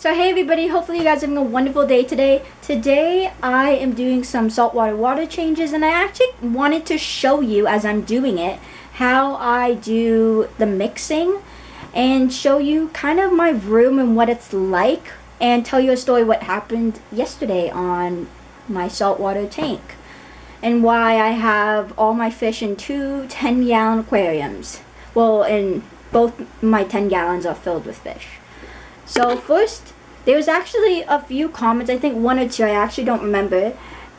So hey everybody, hopefully you guys are having a wonderful day today. Today I am doing some saltwater water changes, and I actually wanted to show you as I'm doing it how I do the mixing and show you kind of my room and what it's like, and tell you a story what happened yesterday on my saltwater tank and why I have all my fish in two 10-gallon aquariums. Well, and both my 10 gallons are filled with fish. So first, there was actually a few comments, I think one or two, I actually don't remember,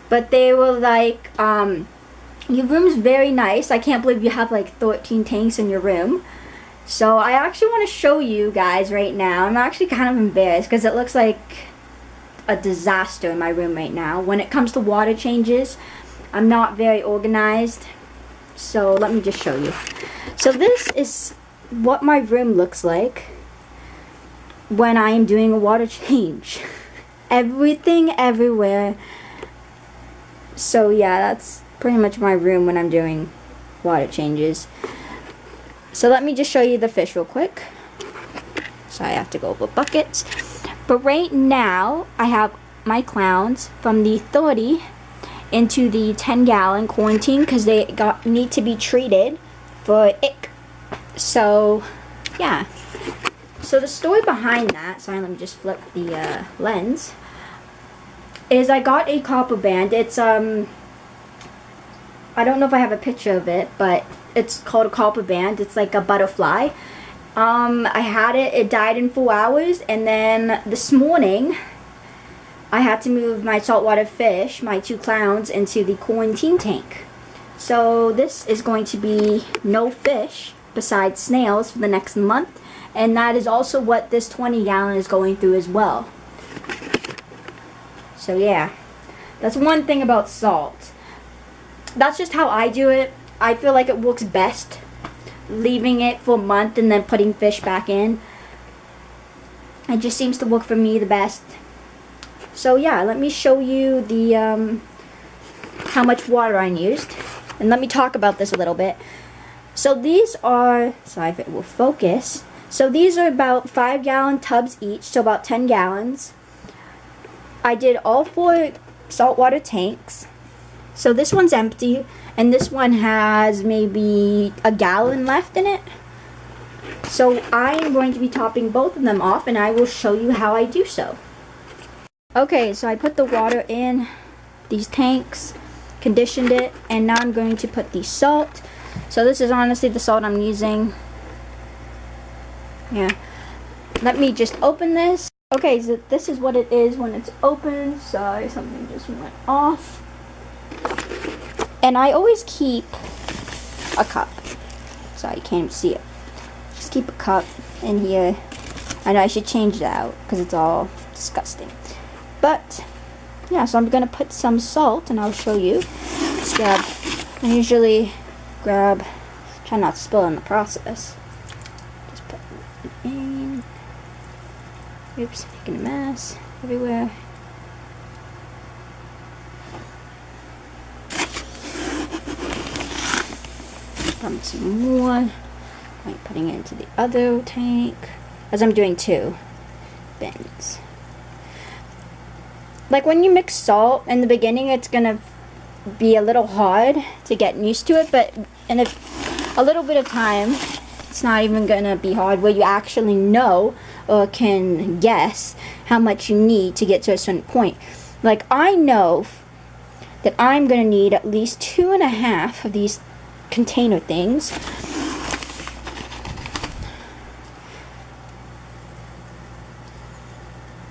but they were like, your room's very nice. I can't believe you have like 13 tanks in your room. So I actually want to show you guys right now. I'm actually kind of embarrassed because it looks like a disaster in my room right now. When it comes to water changes, I'm not very organized. So let me just show you. So this is what my room looks like when I am doing a water change. Everything everywhere. So yeah, that's pretty much my room when I'm doing water changes. So let me just show you the fish real quick. So I have to go over buckets. But right now I have my clowns from the 30 into the 10-gallon quarantine because they need to be treated for ick. So yeah. So the story behind that, sorry, let me just flip the lens, is I got a copper band. It's I don't know if I have a picture of it, but it's called a copper band. It's like a butterfly. I had it, it died in 4 hours, and then this morning I had to move my saltwater fish, my two clowns, into the quarantine tank. So this is going to be no fish besides snails for the next month. And that is also what this 20-gallon is going through as well. So yeah, that's one thing about salt. That's just how I do it. I feel like it works best leaving it for a month and then putting fish back in. It just seems to work for me the best. So yeah, let me show you the how much water I used. And let me talk about this a little bit. So these are, sorry if it will focus. So these are about 5-gallon tubs each, so about 10 gallons. I did all 4 saltwater tanks. So this one's empty, and this one has maybe a gallon left in it. So I am going to be topping both of them off, and I will show you how I do so. Okay, so I put the water in these tanks, conditioned it, and now I'm going to put the salt. So this is honestly the salt I'm using. Yeah, let me just open this. Okay, so this is what it is when it's open. Sorry, something just went off. And I always keep a cup. Sorry, you can't even see it. Just keep a cup in here. I know I should change that out because it's all disgusting. But yeah, so I'm gonna put some salt, and I'll show you. Just grab. I usually grab. Try not to spill in the process. In. Oops, making a mess everywhere. Dump some more. I'm putting it into the other tank as I'm doing 2 bins. Like when you mix salt in the beginning, it's gonna be a little hard to get used to it, but in a little bit of time, it's not even gonna be hard, where you actually know or can guess how much you need to get to a certain point. Like I know that I'm gonna need at least 2.5 of these container things.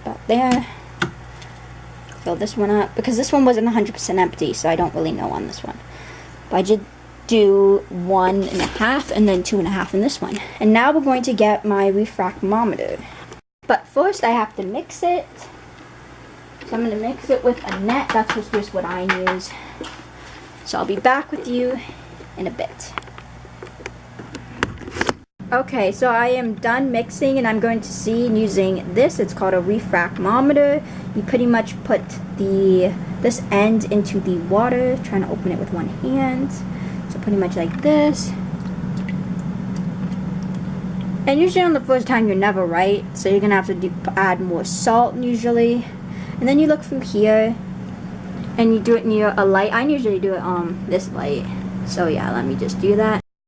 About there. Fill this one up because this one wasn't 100% empty, so I don't really know on this one. But I did do 1.5 and then 2.5 in this one. And now we're going to get my refractometer. But first I have to mix it. So I'm going to mix it with a net. That's just what I use. So I'll be back with you in a bit. Okay, so I am done mixing, and I'm going to see using this. It's called a refractometer. You pretty much put this end into the water, trying to open it with one hand. So pretty much like this. And usually on the first time you're never right, so you're gonna have to add more salt usually. And then you look through here and you do it near a light. I usually do it on this light. So yeah, let me just do that.